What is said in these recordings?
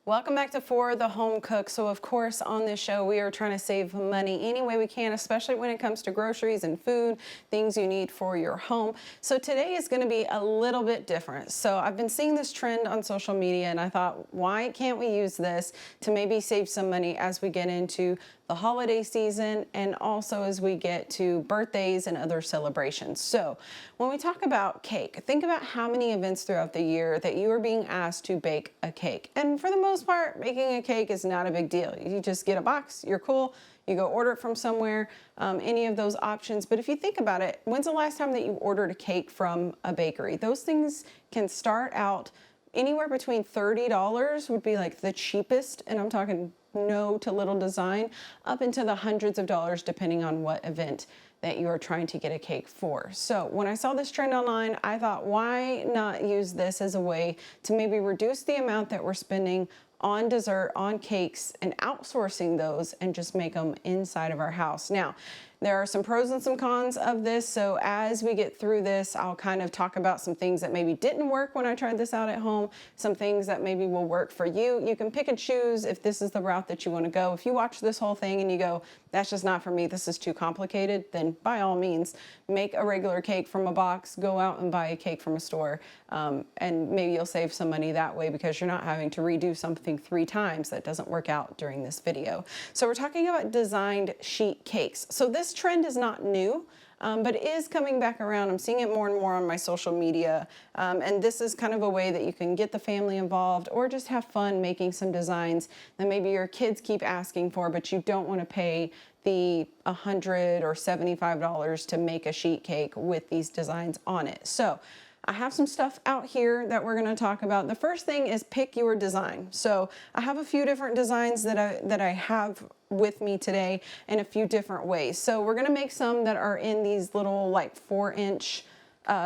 Welcome back to For the Home Cook. So of course on this show we are trying to save money any way we can, especially when it comes to groceries and food, things you need for your home. So today is going to be a little bit different. So I've been seeing this trend on social media and I thought, why can't we use this to maybe save some money as we get into the holiday season and also as we get to birthdays and other celebrations. So when we talk about cake, think about how many events throughout the year that you are being asked to bake a cake. And for the most part, making a cake is not a big deal. You just get a box, you're cool, you go order it from somewhere, any of those options. But if you think about it, when's the last time that you ordered a cake from a bakery? Those things can start out anywhere between $30 would be like the cheapest, and I'm talking no to little design, up into the hundreds of dollars depending on what event that you are trying to get a cake for. So when I saw this trend online, I thought, why not use this as a way to maybe reduce the amount that we're spending on dessert, on cakes, and outsourcing those and just make them inside of our house. Now, there are some pros and some cons of this, so as we get through this, I'll kind of talk about some things that maybe didn't work when I tried this out at home, some things that maybe will work for you. You can pick and choose if this is the route that you want to go. If you watch this whole thing and you go, that's just not for me, this is too complicated, then by all means, make a regular cake from a box, go out and buy a cake from a store, and maybe you'll save some money that way because you're not having to redo something 3 times that doesn't work out during this video. So we're talking about designed sheet cakes. So this trend is not new, but it is coming back around. I'm seeing it more and more on my social media, and this is kind of a way that you can get the family involved or just have fun making some designs that maybe your kids keep asking for, but you don't want to pay the $100 or $75 to make a sheet cake with these designs on it. So I have some stuff out here that we're going to talk about. The first thing is pick your design. So I have a few different designs that I have with me today in a few different ways. So we're going to make some that are in these little like 4-inch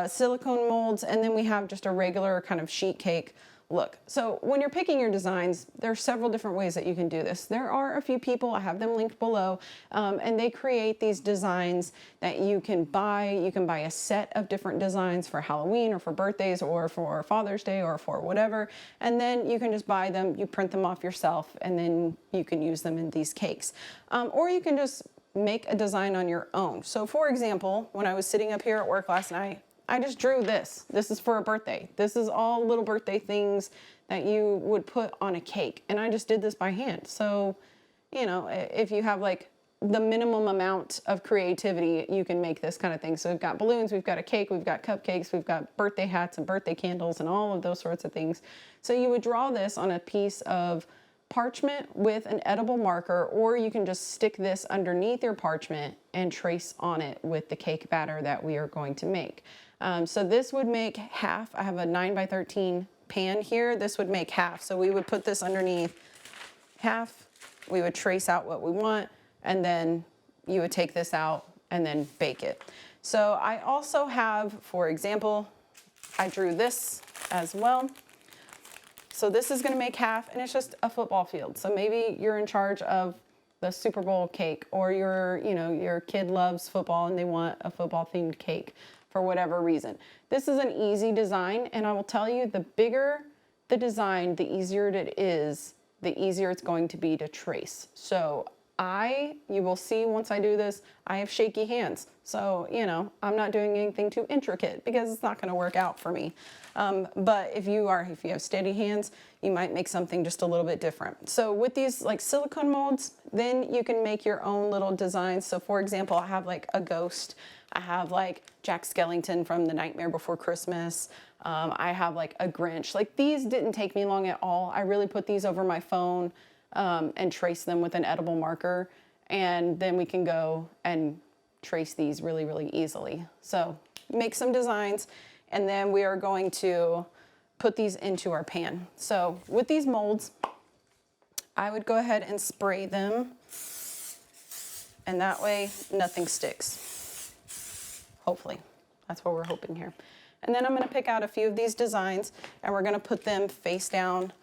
silicone molds, and then we have just a regular kind of sheet cake look. So when you're picking your designs, there are several different ways that you can do this. There are a few people, I have them linked below, and they create these designs that you can buy. You can buy a set of different designs for Halloween or for birthdays or for Father's Day or for whatever, and then you can just buy them, you print them off yourself, and then you can use them in these cakes. Or you can just make a design on your own. So for example, when I was sitting up here at work last night, I just drew this. This is for a birthday. This is all little birthday things that you would put on a cake. And I just did this by hand. So, you know, if you have like the minimum amount of creativity, you can make this kind of thing. So we've got balloons, we've got a cake, we've got cupcakes, we've got birthday hats and birthday candles and all of those sorts of things. So you would draw this on a piece of parchment with an edible marker, or you can just stick this underneath your parchment and trace on it with the cake batter that we are going to make. So this would make half. I have a 9x13 pan here. This would make half. So we would put this underneath half. We would trace out what we want, and then you would take this out and then bake it. So I also have, for example, I drew this as well. So this is going to make half, and it's just a football field. So maybe you're in charge of the Super Bowl cake, or your kid loves football and they want a football themed cake for whatever reason. This is an easy design, and I will tell you, the bigger the design, the easier it is, the easier it's going to be to trace. So you will see once I do this, I have shaky hands. So, I'm not doing anything too intricate because it's not going to work out for me. But if you have steady hands, you might make something just a little bit different. So with these like silicone molds, then you can make your own little designs. So for example, I have like a ghost. I have like Jack Skellington from The Nightmare Before Christmas. I have like a Grinch. Like these didn't take me long at all. I really put these over my phone and trace them with an edible marker. And then we can go and trace these really, really easily. So make some designs, and then we are going to put these into our pan. So with these molds, I would go ahead and spray them, and that way nothing sticks. Hopefully, that's what we're hoping here. And then I'm going to pick out a few of these designs, and we're going to put them face down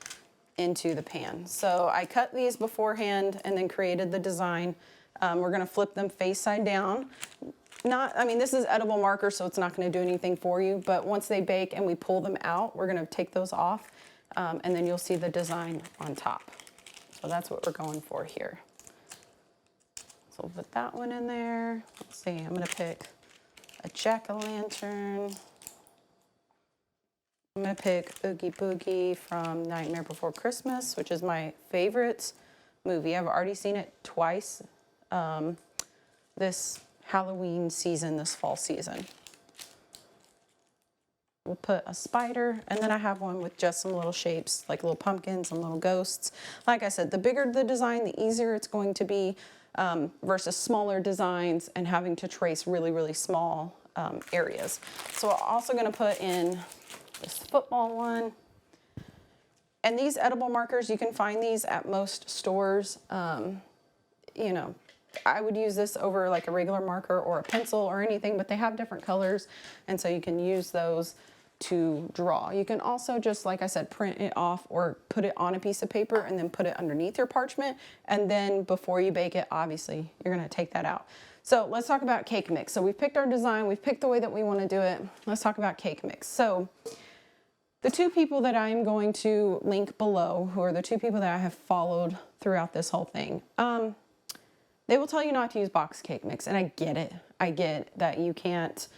into the pan. So I cut these beforehand and then created the design. We're going to flip them face side down. This is edible marker, so it's not going to do anything for you, but once they bake and we pull them out, we're going to take those off and then you'll see the design on top. So that's what we're going for here. So we'll put that one in there. Let's see, I'm gonna pick a jack-o'-lantern. I'm gonna pick Oogie Boogie from Nightmare Before Christmas, which is my favorite movie. I've already seen it twice this Halloween season, this fall season. We'll put a spider, and then I have one with just some little shapes, like little pumpkins and little ghosts. Like I said, the bigger the design, the easier it's going to be versus smaller designs and having to trace really, really small areas. So I'm also gonna put in this football one. And these edible markers, you can find these at most stores. You know, I would use this over like a regular marker or a pencil or anything, but they have different colors. And so you can use those to draw. You can also just, like I said, print it off or put it on a piece of paper and then put it underneath your parchment. And then before you bake it, obviously, you're gonna take that out. So let's talk about cake mix. So we've picked our design, we've picked the way that we wanna do it. Let's talk about cake mix. So the two people that I'm going to link below, who are the two people that I have followed throughout this whole thing, they will tell you not to use box cake mix, and I get it. I get that you can't,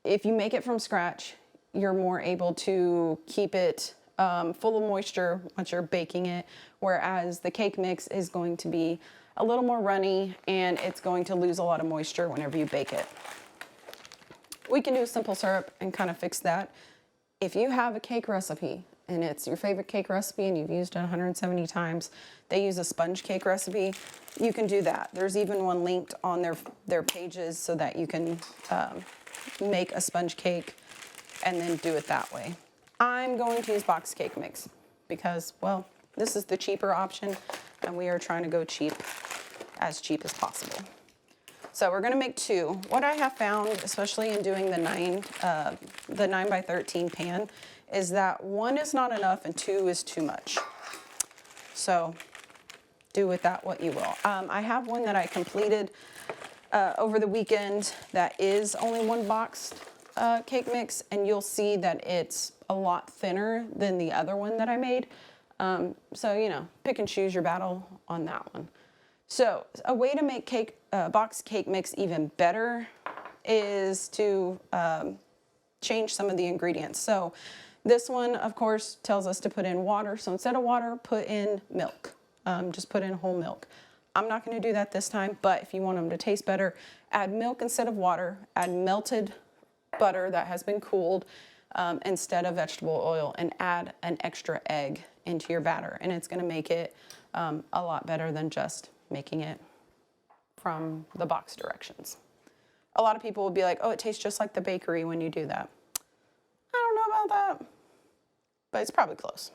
if you make it from scratch, you're more able to keep it full of moisture once you're baking it, whereas the cake mix is going to be a little more runny and it's going to lose a lot of moisture whenever you bake it. We can do simple syrup and kind of fix that. If you have a cake recipe and it's your favorite cake recipe and you've used it 170 times, they use a sponge cake recipe, you can do that. There's even one linked on their pages so that you can make a sponge cake and then do it that way. I'm going to use box cake mix because, well, this is the cheaper option and we are trying to go cheap as possible. So we're gonna make two. What I have found, especially in doing the 9 by 13 pan, is that one is not enough and two is too much. So do with that what you will. I have one that I completed over the weekend that is only one box cake mix, and you'll see that it's a lot thinner than the other one that I made. So, you know, pick and choose your battle on that one. So a way to make box cake mix even better is to change some of the ingredients. So this one, of course, tells us to put in water. So instead of water, put in milk. Just put in whole milk. I'm not going to do that this time, but if you want them to taste better, add milk instead of water, add melted butter that has been cooled instead of vegetable oil, and add an extra egg into your batter. And it's going to make it a lot better than just making it from the box directions. A lot of people will be like, oh, it tastes just like the bakery when you do that. I don't know about that, but it's probably close.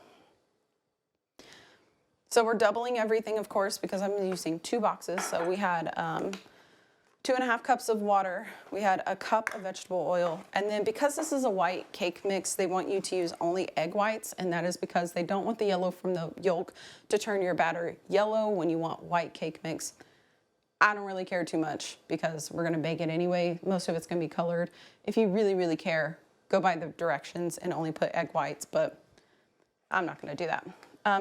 So we're doubling everything, of course, because I'm using 2 boxes. So we had 2.5 cups of water. We had a cup of vegetable oil. And then because this is a white cake mix, they want you to use only egg whites. And that is because they don't want the yellow from the yolk to turn your batter yellow when you want white cake mix. I don't really care too much because we're gonna bake it anyway. Most of it's gonna be colored. If you really, really care, go by the directions and only put egg whites, but I'm not gonna do that.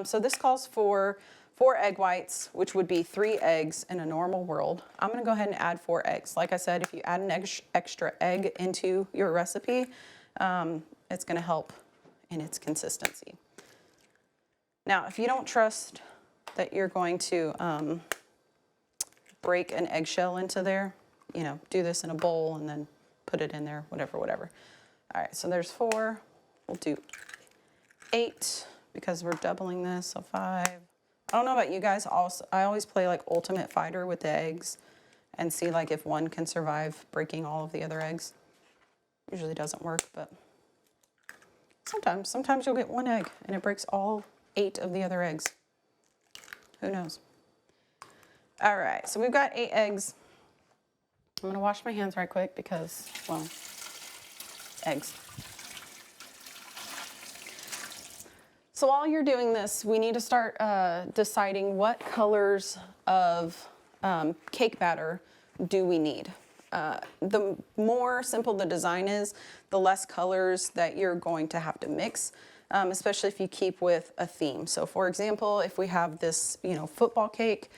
So this calls for 4 egg whites, which would be 3 eggs in a normal world. I'm gonna go ahead and add 4 eggs. Like I said, if you add an extra egg into your recipe, it's gonna help in its consistency. Now, if you don't trust that you're going to break an eggshell into there, you know, do this in a bowl and then put it in there, whatever. All right, so there's 4. We'll do 8 because we're doubling this, so 5. I don't know about you guys, I always play like Ultimate Fighter with the eggs and see like if one can survive breaking all of the other eggs. Usually doesn't work, but sometimes you'll get 1 egg and it breaks all 8 of the other eggs. Who knows? All right, so we've got 8 eggs. I'm gonna wash my hands right quick because, well, eggs. So while you're doing this, we need to start deciding what colors of cake batter do we need. The more simple the design is, the less colors that you're going to have to mix. especially if you keep with a theme. So for example, if we have this, football cake,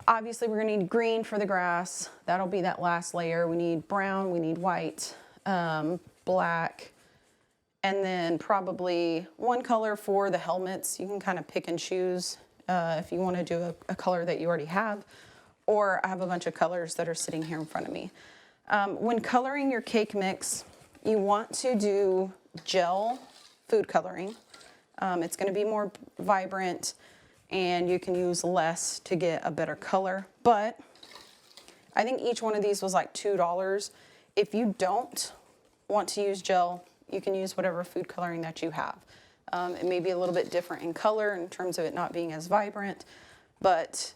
obviously we're gonna need green for the grass. That'll be that last layer. We need brown, we need white, black, and then probably one color for the helmets. You can kind of pick and choose if you want to do a color that you already have, or I have a bunch of colors that are sitting here in front of me. When coloring your cake mix, you want to do gel food coloring. It's going to be more vibrant and you can use less to get a better color, but I think each one of these was like $2. If you don't want to use gel, you can use whatever food coloring that you have. It may be a little bit different in color in terms of it not being as vibrant, but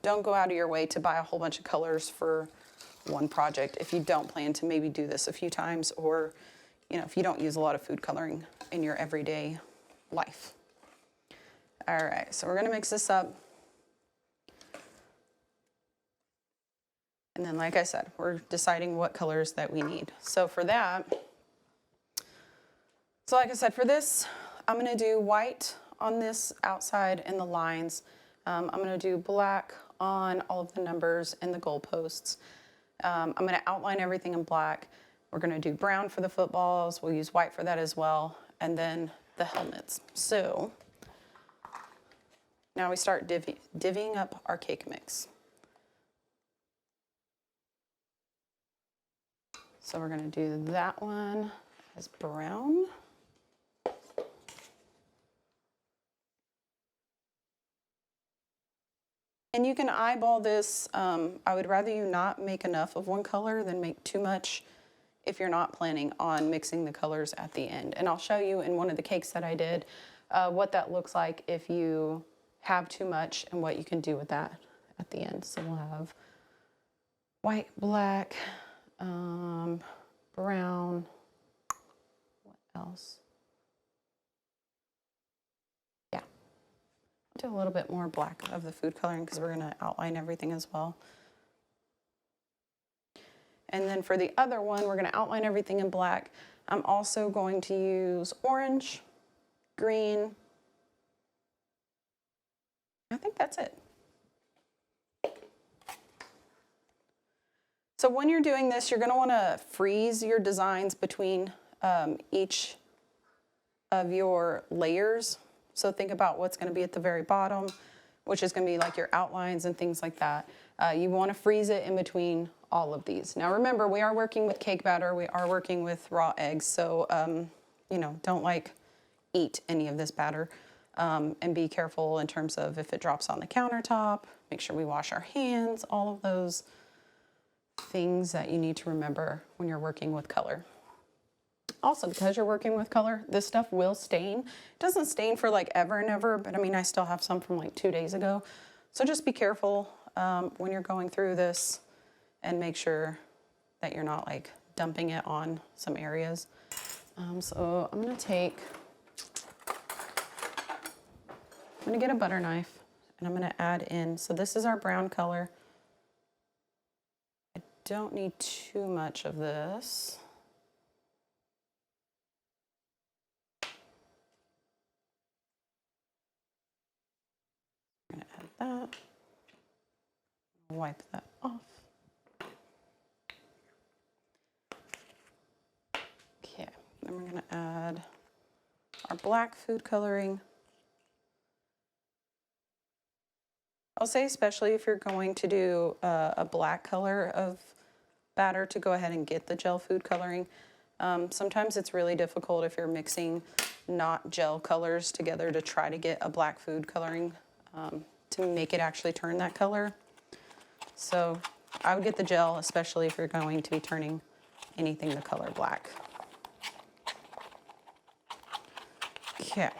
don't go out of your way to buy a whole bunch of colors for one project if you don't plan to maybe do this a few times, or if you don't use a lot of food coloring in your everyday life. All right, so we're gonna mix this up. And then, like I said, we're deciding what colors that we need. So for that, like I said, for this, I'm gonna do white on this outside and the lines. I'm gonna do black on all of the numbers and the goalposts. I'm gonna outline everything in black. We're gonna do brown for the footballs. We'll use white for that as well. And then the helmets. So now we start divvying up our cake mix. So we're gonna do that one as brown. And you can eyeball this. I would rather you not make enough of one color than make too much if you're not planning on mixing the colors at the end. And I'll show you in one of the cakes that I did what that looks like if you have too much and what you can do with that at the end. So we'll have white, black, brown, what else? Yeah, I'll do a little bit more black of the food coloring because we're gonna outline everything as well. And then for the other one, we're gonna outline everything in black. I'm also going to use orange, green. I think that's it. So when you're doing this, you're gonna wanna freeze your designs between each of your layers. So think about what's gonna be at the very bottom, which is gonna be like your outlines and things like that. You wanna freeze it in between all of these. Now remember, we are working with cake batter, we are working with raw eggs, so don't eat any of this batter. And be careful in terms of if it drops on the countertop, make sure we wash our hands, all of those things that you need to remember when you're working with color. Also, because you're working with color, this stuff will stain. It doesn't stain for like ever and ever, but I mean, I still have some from like 2 days ago. So just be careful when you're going through this and make sure that you're not like dumping it on some areas. So I'm gonna get a butter knife and I'm gonna add in, so this is our brown color. I don't need too much of this. I'm gonna add that, wipe that off. Okay, then we're gonna add our black food coloring. I'll say especially if you're going to do a black color of batter, to go ahead and get the gel food coloring. Sometimes it's really difficult if you're mixing not gel colors together to try to get a black food coloring to make it actually turn that color. So I would get the gel, especially if you're going to be turning anything the color black. Okay.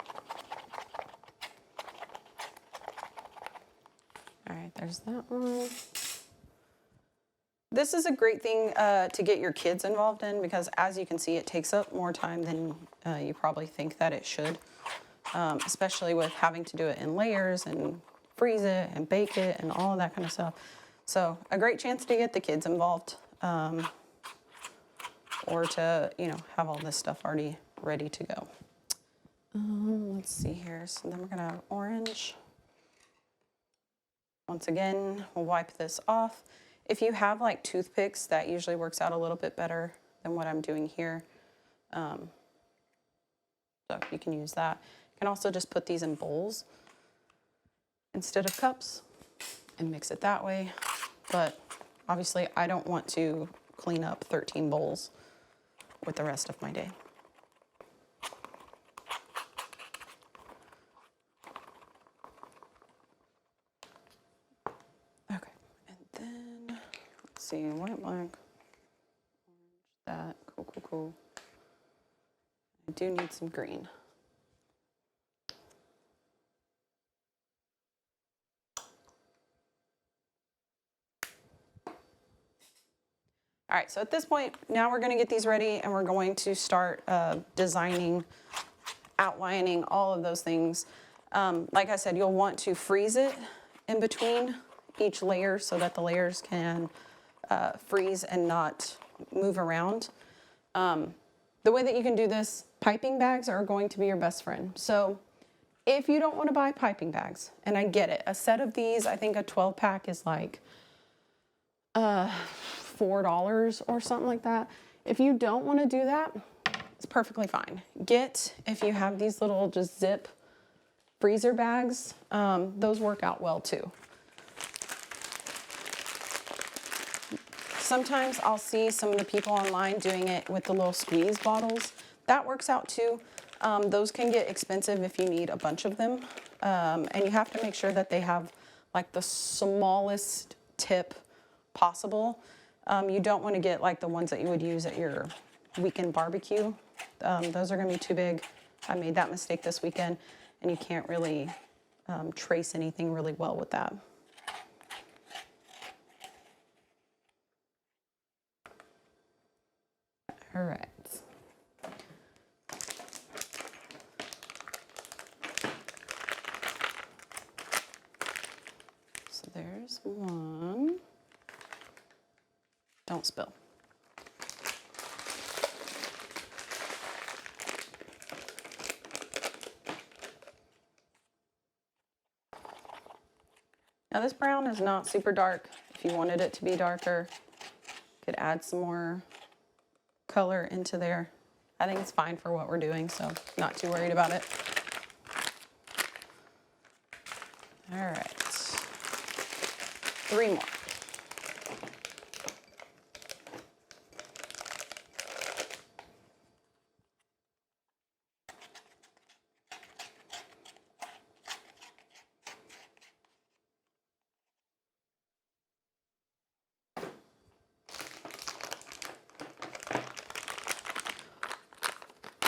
All right, there's that one. This is a great thing to get your kids involved in because, as you can see, it takes up more time than you probably think that it should, especially with having to do it in layers and freeze it and bake it and all of that kind of stuff. So a great chance to get the kids involved or to, have all this stuff already ready to go. Let's see here. So then we're gonna have orange. Once again, we'll wipe this off. If you have like toothpicks, that usually works out a little bit better than what I'm doing here. So you can use that. You can also just put these in bowls instead of cups and mix it that way. But obviously I don't want to clean up 13 bowls with the rest of my day. Okay, and then let's see, white, black, orange, that, cool. I do need some green. All right, so at this point, now we're gonna get these ready and we're going to start designing, outlining, all of those things. Like I said, you'll want to freeze it in between each layer so that the layers can freeze and not move around. The way that you can do this, piping bags are going to be your best friend. So if you don't want to buy piping bags, and I get it, a set of these, I think a 12 pack is like $4 or something like that. If you don't want to do that, it's perfectly fine. If you have these little just zip freezer bags, those work out well too. Sometimes I'll see some of the people online doing it with the little squeeze bottles. That works out too. Those can get expensive if you need a bunch of them. And you have to make sure that they have like the smallest tip possible. You don't want to get like the ones that you would use at your weekend barbecue. Those are going to be too big. I made that mistake this weekend, and you can't really trace anything really well with that. All right. So there's one. Don't spill. Now this brown is not super dark. If you wanted it to be darker, you could add some more color into there. I think it's fine for what we're doing, so not too worried about it. All right, 3 more.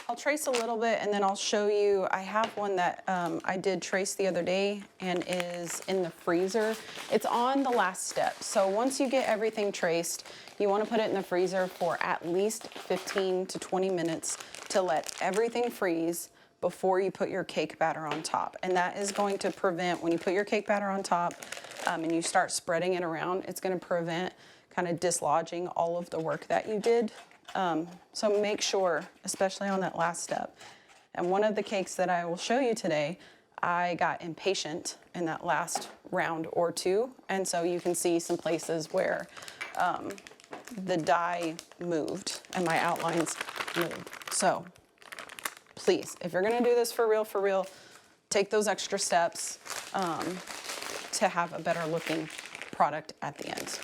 I'll trace a little bit and then I'll show you. I have one that I did trace the other day and is in the freezer. It's on the last step. So once you get everything traced, you want to put it in the freezer for at least 15 to 20 minutes to let everything freeze before you put your cake batter on top. And that is going to prevent, when you put your cake batter on top and you start spreading it around, it's going to prevent kind of dislodging all of the work that you did. So make sure, especially on that last step. And one of the cakes that I will show you today, I got impatient in that last round or two. And so you can see some places where the die moved and my outlines moved. So please, if you're gonna do this for real, take those extra steps to have a better looking product at the end.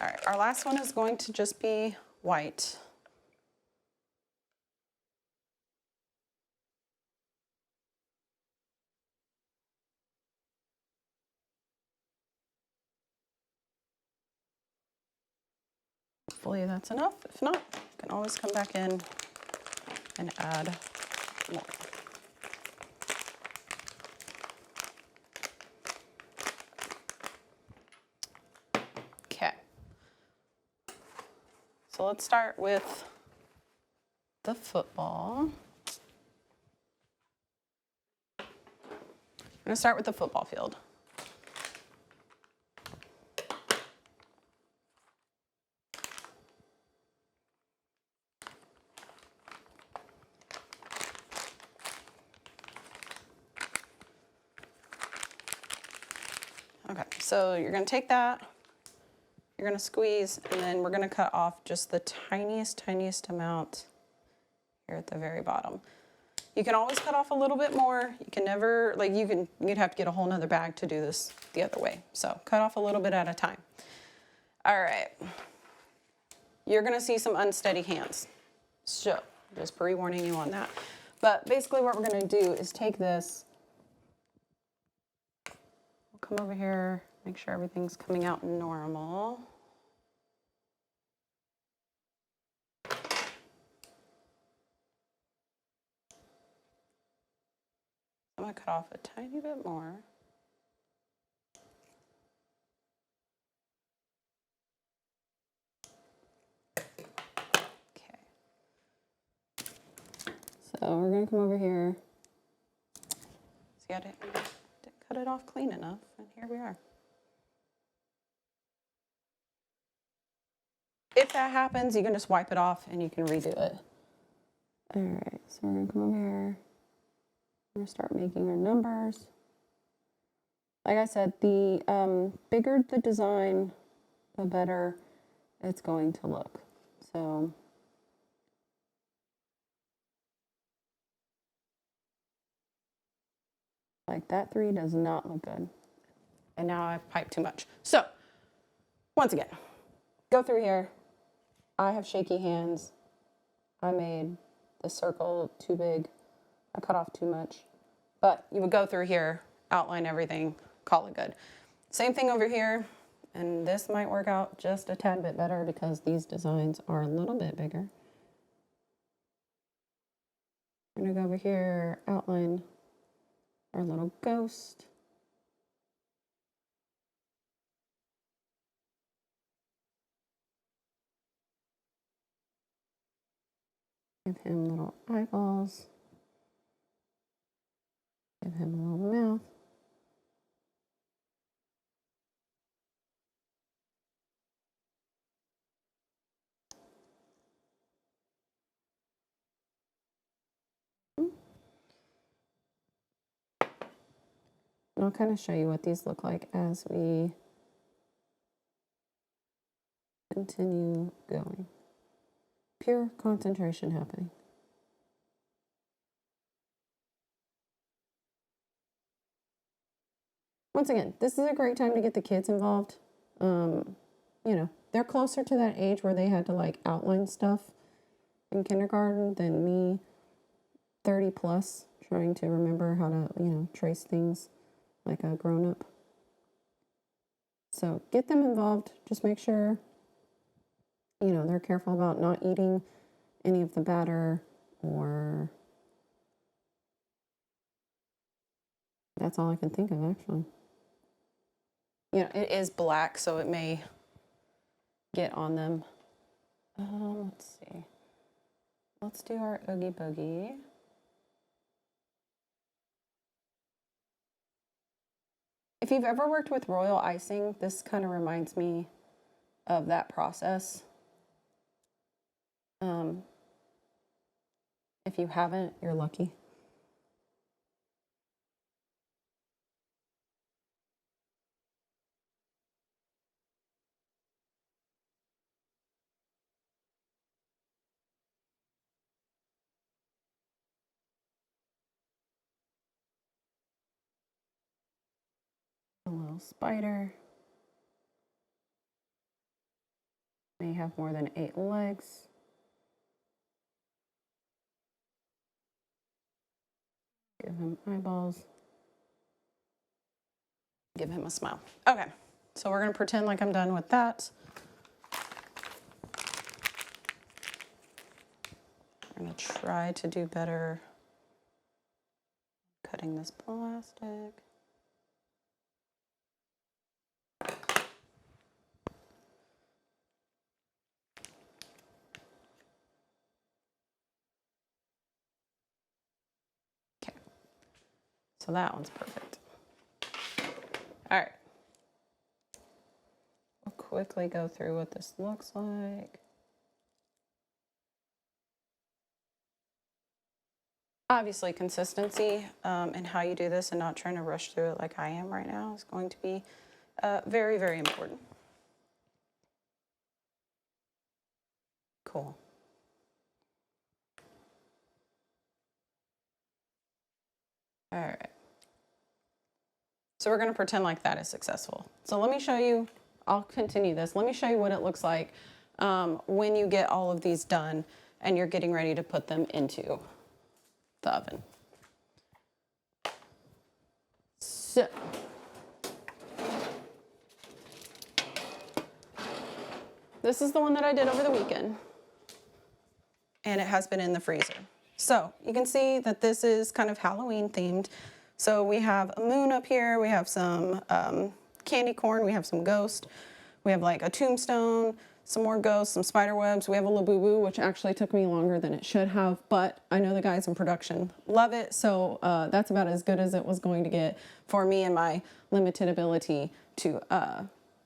All right, our last one is going to just be white. Hopefully that's enough. If not, you can always come back in and add more. Okay. So let's start with the football. I'm going to start with the football field. Okay, so you're gonna take that, you're gonna squeeze, and then we're gonna cut off just the tiniest amount here at the very bottom. You can always cut off a little bit more. You can never, like you'd have to get a whole nother bag to do this the other way. So cut off a little bit at a time. All right. You're gonna see some unsteady hands. So just pre-warning you on that. But basically what we're gonna do is take this, we'll come over here, make sure everything's coming out normal. I'm gonna cut off a tiny bit more. Okay. So we're gonna come over here. See, I didn't cut it off clean enough, and here we are. If that happens, you can just wipe it off and you can redo it. All right, so we're gonna come over here. We're gonna start making our numbers. Like I said, the bigger the design, the better it's going to look. So like that 3 does not look good. And now I've piped too much. So once again, go through here. I have shaky hands. I made the circle too big. I cut off too much. But you would go through here, outline everything, call it good. Same thing over here. And this might work out just a tad bit better because these designs are a little bit bigger. I'm gonna go over here, outline our little ghost. Give him little eyeballs. Give him a little mouth. And I'll kind of show you what these look like as we continue going. Pure concentration happening. Once again, this is a great time to get the kids involved. You know, they're closer to that age where they had to like outline stuff in kindergarten than me, 30 plus, trying to remember how to, you know, trace things like a grown-up. So get them involved. Just make sure, you know, they're careful about not eating any of the batter, or that's all I can think of actually. You know, it is black, so it may get on them. Let's see. Let's do our Oogie Boogie. If you've ever worked with royal icing, this kind of reminds me of that process. If you haven't, you're lucky. A little spider. May have more than 8 legs. Give him eyeballs. Give him a smile. Okay, so we're gonna pretend like I'm done with that. I'm gonna try to do better cutting this plastic. Okay, so that one's perfect. All right. We'll quickly go through what this looks like. Obviously, consistency and how you do this and not trying to rush through it like I am right now is going to be Very, very important. Cool. All right. So we're going to pretend like that is successful. So let me show you, I'll continue this. Let me show you what it looks like when you get all of these done and you're getting ready to put them into the oven. So, this is the one that I did over the weekend, and it has been in the freezer. So you can see that this is kind of Halloween themed. So we have a moon up here, we have some candy corn, we have some ghost, we have like a tombstone, some more ghosts, some spider webs, we have a Labubu, which actually took me longer than it should have, but I know the guys in production love it, so that's about as good as it was going to get for me and my limited ability to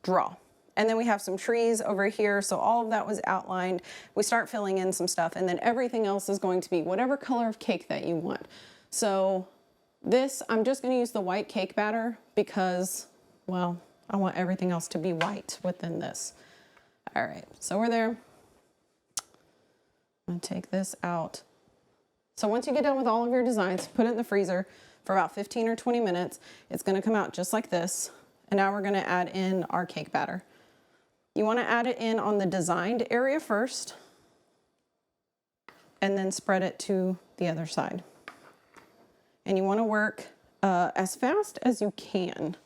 draw. And then we have some trees over here, so all of that was outlined. We start filling in some stuff, and then everything else is going to be whatever color of cake that you want. So this, I'm just gonna use the white cake batter because, well, I want everything else to be white within this. All right, so we're there. I'm gonna take this out. So once you get done with all of your designs, put it in the freezer for about 15 or 20 minutes. It's gonna come out just like this. And now we're gonna add in our cake batter. You wanna add it in on the designed area first, and then spread it to the other side. And you wanna work as fast as you can.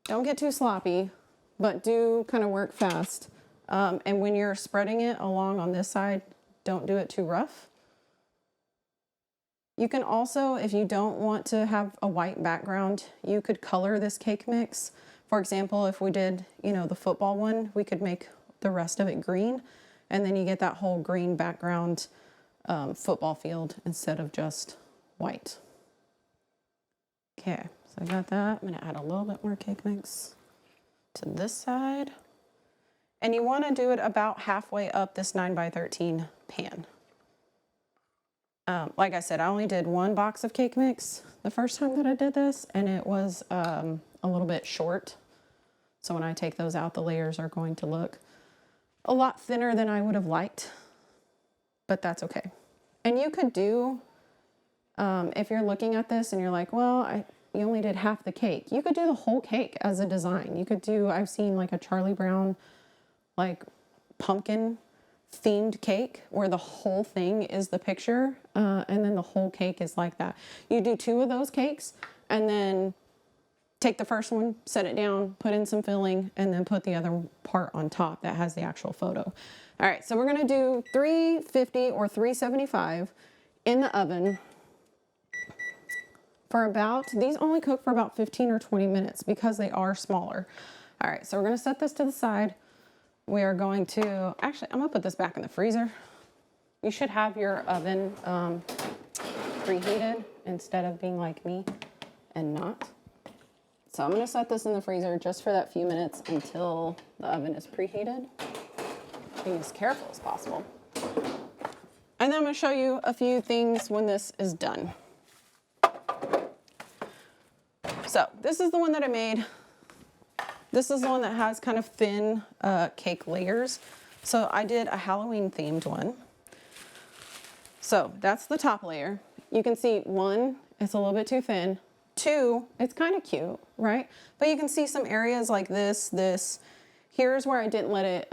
Don't get too sloppy, but do kind of work fast. And when you're spreading it along on this side, don't do it too rough. You can also, if you don't want to have a white background, you could color this cake mix. For example, if we did, the football one, we could make the rest of it green, and then you get that whole green background football field instead of just white. Okay, so I got that. I'm gonna add a little bit more cake mix to this side. And you wanna do it about halfway up this 9x13 pan. Like I said, I only did one box of cake mix the first time that I did this, and it was a little bit short. So when I take those out, the layers are going to look a lot thinner than I would have liked, but that's okay. And you could do, if you're looking at this and you're like, well, you only did half the cake, you could do the whole cake as a design. You could do, I've seen like a Charlie Brown, like pumpkin themed cake where the whole thing is the picture, and then the whole cake is like that. You do 2 of those cakes and then take the first one, set it down, put in some filling, and then put the other part on top that has the actual photo. All right, so we're gonna do 350 or 375 in the oven for about, these only cook for about 15 or 20 minutes because they are smaller. All right, so we're gonna set this to the side. We are going to, actually, I'm gonna put this back in the freezer. You should have your oven preheated instead of being like me and not. So I'm gonna set this in the freezer just for that few minutes until the oven is preheated. Being as careful as possible. And then I'm gonna show you a few things when this is done. So this is the one that I made. This is the one that has kind of thin cake layers. So I did a Halloween themed one. So that's the top layer. You can see 1, it's a little bit too thin. 2, it's kind of cute, right? But you can see some areas like this. Here's where I didn't let it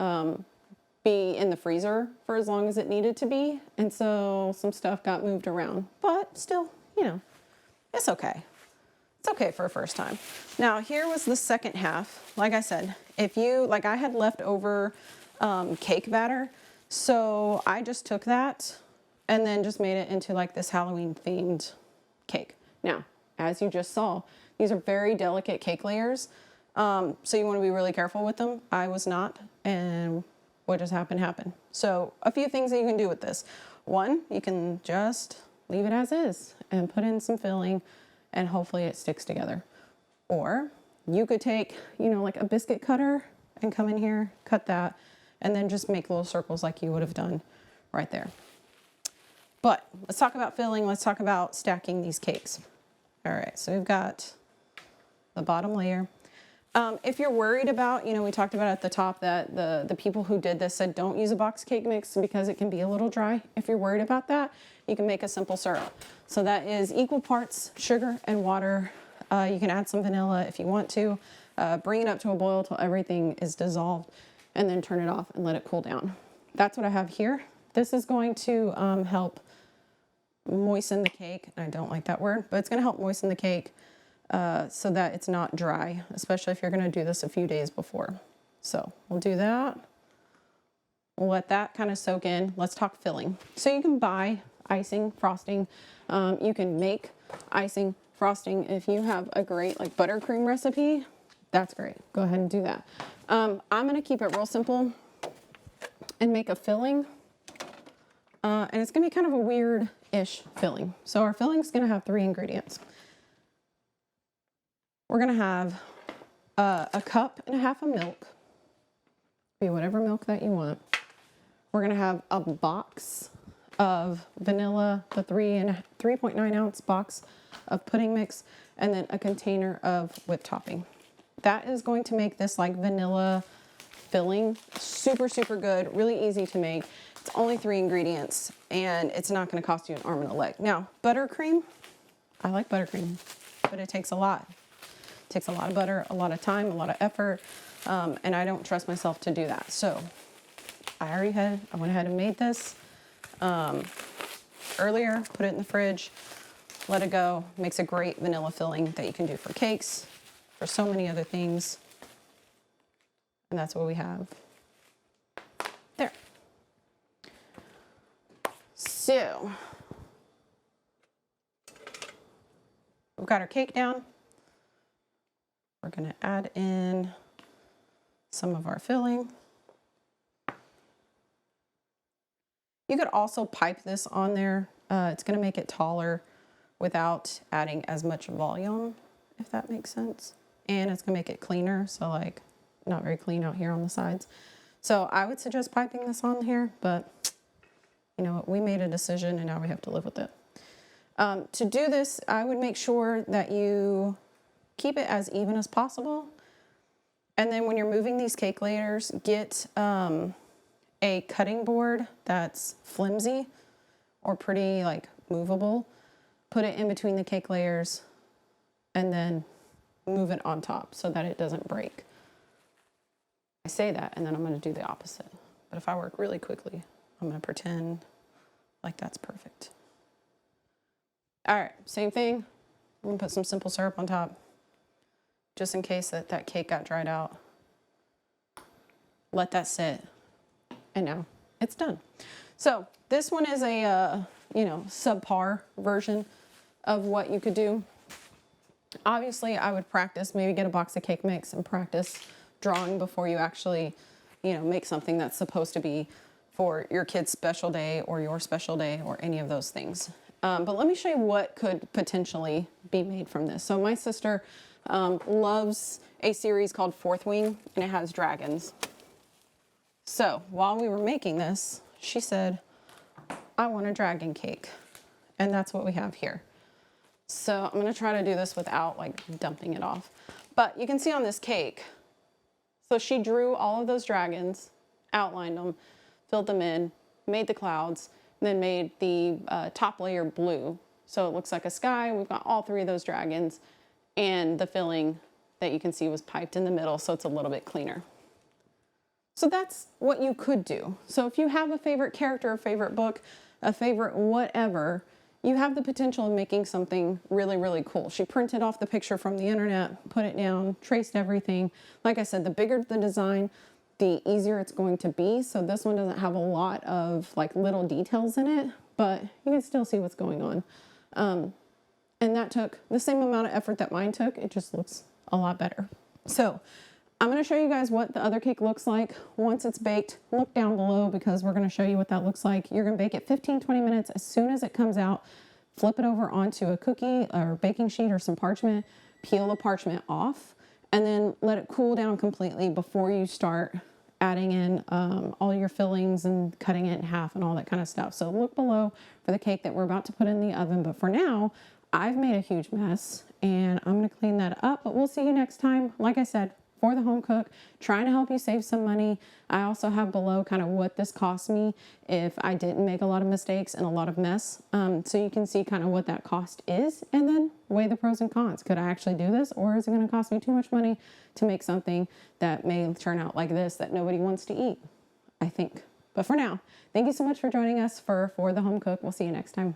be in the freezer for as long as it needed to be. And so some stuff got moved around, but still, it's okay. It's okay for a first time. Now here was the second half. Like I said, I had leftover cake batter, so I just took that and then just made it into like this Halloween themed cake. Now, as you just saw, these are very delicate cake layers, so you want to be really careful with them. I was not, and what just happened. So a few things that you can do with this. 1, you can just leave it as is and put in some filling, and hopefully it sticks together. Or you could take, like a biscuit cutter and come in here, cut that, and then just make little circles like you would have done right there. But let's talk about filling. Let's talk about stacking these cakes. All right, so we've got the bottom layer. If you're worried about, we talked about at the top that the people who did this said don't use a box cake mix because it can be a little dry. If you're worried about that, you can make a simple syrup. So that is equal parts sugar and water. You can add some vanilla if you want to. Bring it up to a boil till everything is dissolved, and then turn it off and let it cool down. That's what I have here. This is going to help moisten the cake. I don't like that word, but it's going to help moisten the cake so that it's not dry, especially if you're going to do this a few days before. So we'll do that. We'll let that kind of soak in. Let's talk filling. So you can buy icing, frosting. You can make icing, frosting. If you have a great like buttercream recipe, that's great. Go ahead and do that. I'm going to keep it real simple and make a filling. And it's going to be kind of a weird-ish filling. So our filling is going to have 3 ingredients. We're going to have a cup and a half of milk. Be whatever milk that you want. We're going to have a box of vanilla, the 3.9 ounce box of pudding mix, and then a container of whipped topping. That is going to make this like vanilla filling super, super good, really easy to make. It's only 3 ingredients, and it's not going to cost you an arm and a leg. Now, buttercream, I like buttercream, but it takes a lot. It takes a lot of butter, a lot of time, a lot of effort, and I don't trust myself to do that. So I went ahead and made this earlier, put it in the fridge, let it go. Makes a great vanilla filling that you can do for cakes, for so many other things. And that's what we have there. So we've got our cake down. We're going to add in some of our filling. You could also pipe this on there. It's going to make it taller without adding as much volume, if that makes sense. And it's going to make it cleaner, so like not very clean out here on the sides. So I would suggest piping this on here, but you know what, we made a decision and now we have to live with it. To do this, I would make sure that you keep it as even as possible. And then when you're moving these cake layers, get a cutting board that's flimsy or pretty like movable. Put it in between the cake layers and then move it on top so that it doesn't break. I say that and then I'm going to do the opposite. But if I work really quickly, I'm going to pretend like that's perfect. All right, same thing. I'm going to put some simple syrup on top just in case that cake got dried out. Let that sit. And now it's done. So this one is a, subpar version of what you could do. Obviously, I would practice, maybe get a box of cake mix and practice drawing before you actually, make something that's supposed to be for your kid's special day or your special day or any of those things. But let me show you what could potentially be made from this. So my sister loves a series called Fourth Wing, and it has dragons. So while we were making this, she said, I want a dragon cake. And that's what we have here. So I'm going to try to do this without like dumping it off. But you can see on this cake, so she drew all of those dragons, outlined them, filled them in, made the clouds, and then made the top layer blue. So it looks like a sky. We've got all 3 of those dragons, and the filling that you can see was piped in the middle, so it's a little bit cleaner. So that's what you could do. So if you have a favorite character, a favorite book, a favorite whatever, you have the potential of making something really, really cool. She printed off the picture from the internet, put it down, traced everything. Like I said, the bigger the design, the easier it's going to be. So this one doesn't have a lot of like little details in it, but you can still see what's going on. And that took the same amount of effort that mine took. It just looks a lot better. So I'm going to show you guys what the other cake looks like once it's baked. Look down below because we're going to show you what that looks like. You're going to bake it 15-20 minutes. As soon as it comes out, flip it over onto a cookie or baking sheet or some parchment, peel the parchment off, and then let it cool down completely before you start adding in all your fillings and cutting it in half and all that kind of stuff. So look below for the cake that we're about to put in the oven. But for now, I've made a huge mess and I'm going to clean that up, but we'll see you next time. Like I said, For the Home Cook, trying to help you save some money. I also have below kind of what this cost me if I didn't make a lot of mistakes and a lot of mess. So you can see kind of what that cost is, and then weigh the pros and cons. Could I actually do this, or is it going to cost me too much money to make something that may turn out like this that nobody wants to eat? I think. But for now, thank you so much for joining us for the Home Cook. We'll see you next time.